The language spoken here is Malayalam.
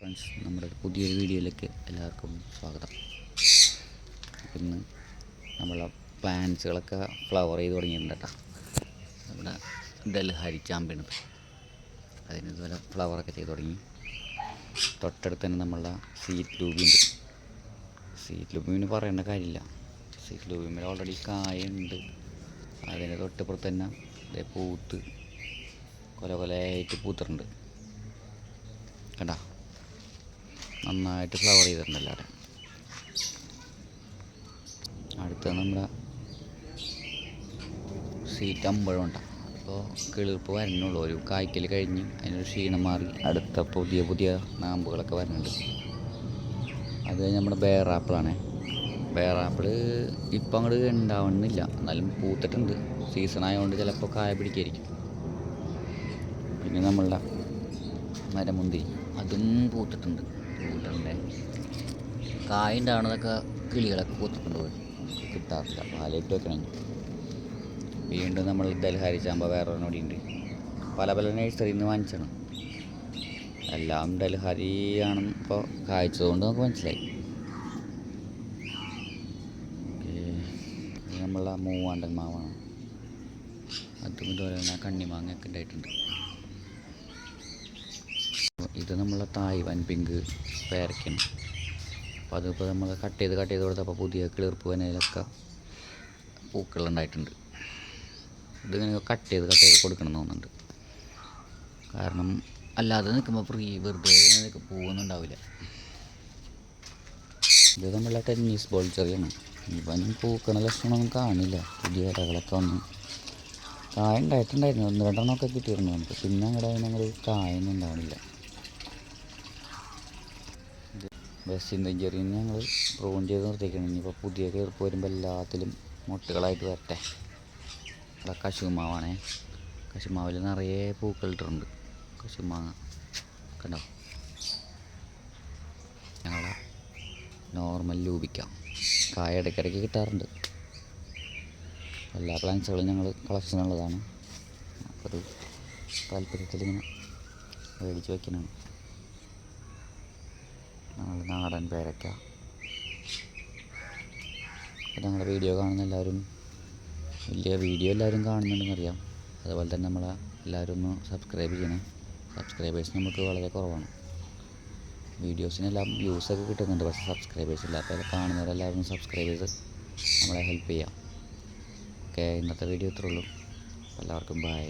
ഫ്രണ്ട്സ്, നമ്മുടെ പുതിയൊരു വീഡിയോയിലേക്ക് എല്ലാവർക്കും സ്വാഗതം. ഇന്ന് നമ്മളെ പ്ലാന്റ്സുകളൊക്കെ ഫ്ലവർ ചെയ്ത് തുടങ്ങിയിട്ടുണ്ട് കേട്ടോ. നമ്മുടെ ഡൽഹരി ചാമ്പ്യണത് അതിനിതുപോലെ ഫ്ലവറൊക്കെ ചെയ്ത് തുടങ്ങി. തൊട്ടടുത്ത് തന്നെ നമ്മളുടെ സീറ്റ് ലൂബിയുണ്ട്. സീറ്റ് ലൂബിന് പറയേണ്ട കാര്യമില്ല. സീറ്റ് ലൂബിന്മേൽ ഓൾറെഡി കായുണ്ട്. അതിന് തൊട്ടിപ്പുറത്ത് തന്നെ ഇതേ പൂത്ത് കൊലകൊലയായിട്ട് പൂത്തിട്ടുണ്ട്. കണ്ടാ, നന്നായിട്ട് ഫ്ലവർ ചെയ്തിട്ടുണ്ട് എല്ലാവരും. അടുത്ത നമ്മുടെ സീറ്റ് അമ്പഴം ഉണ്ടാകും. അപ്പോൾ കിളിർപ്പ് വരുന്നുള്ളൂ. ഒരു കായ്ക്കൽ കഴിഞ്ഞ് അതിനൊരു ക്ഷീണം മാറി അടുത്ത പുതിയ പുതിയ നാമ്പുകളൊക്കെ വരുന്നുണ്ട്. അത് കഴിഞ്ഞ് നമ്മുടെ ബേറാപ്പിളാണ്. ബേറാപ്പിൾ ഇപ്പം അങ്ങോട്ട് ഉണ്ടാവണമെന്നില്ല, എന്നാലും പൂത്തിട്ടുണ്ട്. സീസൺ ആയതുകൊണ്ട് ചിലപ്പോൾ കായ പിടിക്കായിരിക്കും. പിന്നെ നമ്മളുടെ മരമുന്തിരി, അതും പൂത്തിട്ടുണ്ട്. പൂത്തിട്ടുണ്ട്. കായ ഉണ്ടാവുന്നതൊക്കെ കിളികളൊക്കെ പൂത്തിക്കൊണ്ടുപോയി, കിട്ടാറില്ല. പാലിട്ട് വെക്കണമെങ്കിൽ. വീണ്ടും നമ്മൾ ഡൽഹരി ചാമ്പ വേറെ ഒരെണ്ണോടിയുണ്ട്. പല പല നഴ്സറിയിൽ നിന്ന് വാങ്ങിച്ചാണ്. എല്ലാം ഡൽഹരിയാണെന്ന് ഇപ്പോൾ കായ്ച്ചതുകൊണ്ട് നമുക്ക് മനസ്സിലായി. നമ്മളെ മൂവാണ്ടൻ മാവാണ്. അതും ഇതുപോലെ തന്നെ കണ്ണിമാങ്ങയൊക്കെ ഉണ്ടായിട്ടുണ്ട്. ഇത് നമ്മളെ തായ്വാൻ പിങ്ക് പേരയ്ക്കാണ്. അപ്പോൾ അതിപ്പോൾ നമ്മൾ കട്ട് ചെയ്ത് കൊടുത്തപ്പോൾ പുതിയ കിളിർപ്പ് വനയിലൊക്കെ പൂക്കളുണ്ടായിട്ടുണ്ട്. ഇതിങ്ങനെ കട്ട് ചെയ്ത് കൊടുക്കണം എന്ന് തോന്നുന്നുണ്ട്. കാരണം അല്ലാതെ നിൽക്കുമ്പോൾ വെറുതെ പൂവൊന്നുണ്ടാവില്ല. ഇത് നമ്മളെ ടെന്നീസ് ബോൾ ചെറിയാണ്. ഇവൻ പൂക്കണ ലക്ഷണമൊന്നും കാണില്ല. പുതിയ ഇലകളൊക്കെ വന്ന് കായ ഉണ്ടായിട്ടുണ്ടായിരുന്നു. 1-2 കിട്ടിയിരുന്നു നമുക്ക്. പിന്നെ അങ്ങോട്ട് കായൊന്നും ഉണ്ടാവണില്ല. ബസ്സിൻ്റെ ചെറിയ ഞങ്ങൾ പ്രൂൺ ചെയ്ത് നിർത്തിക്കണം. ഇനിയിപ്പോൾ പുതിയ കീർപ്പ് വരുമ്പോൾ എല്ലാത്തിലും മുട്ടുകളായിട്ട് വരട്ടെ. ഇവിടെ കശുമാവാണേ. കശുമാവിൽ നിറയെ പൂക്കളിട്ടുണ്ട്. കശുമാങ്ങ കണ്ടോ. ഞങ്ങളെ നോർമൽ ലൂബിക്ക കായ ഇടയ്ക്കിടയ്ക്ക് കിട്ടാറുണ്ട്. എല്ലാ പ്ലാന്റ്സുകളും ഞങ്ങൾ കളക്ഷനുള്ളതാണ്. അപ്പോൾ അത് താല്പര്യത്തിൽ ഇങ്ങനെ മേടിച്ച് വയ്ക്കുന്നതാണ്. ഞങ്ങൾ നാടൻ പേരയ്ക്ക. ഞങ്ങളുടെ വീഡിയോ കാണുന്ന എല്ലാവരും, വലിയ വീഡിയോ എല്ലാവരും കാണുന്നുണ്ടെന്നറിയാം. അതുപോലെ തന്നെ നമ്മളെ എല്ലാവരും ഒന്ന് സബ്സ്ക്രൈബ് ചെയ്യണേ. സബ്സ്ക്രൈബേഴ്സ് നമുക്ക് വളരെ കുറവാണ്. വീഡിയോസിനെല്ലാം വ്യൂസൊക്കെ കിട്ടുന്നുണ്ട്, പക്ഷേ സബ്സ്ക്രൈബേഴ്സ് ഇല്ല. അപ്പോൾ കാണുന്നവരെല്ലാവരും സബ്സ്ക്രൈബ് ചെയ്ത് നമ്മളെ ഹെൽപ്പ് ചെയ്യാം. ഓക്കെ, ഇന്നത്തെ വീഡിയോ ഇത്രേ ഉള്ളൂ. എല്ലാവർക്കും ബൈ.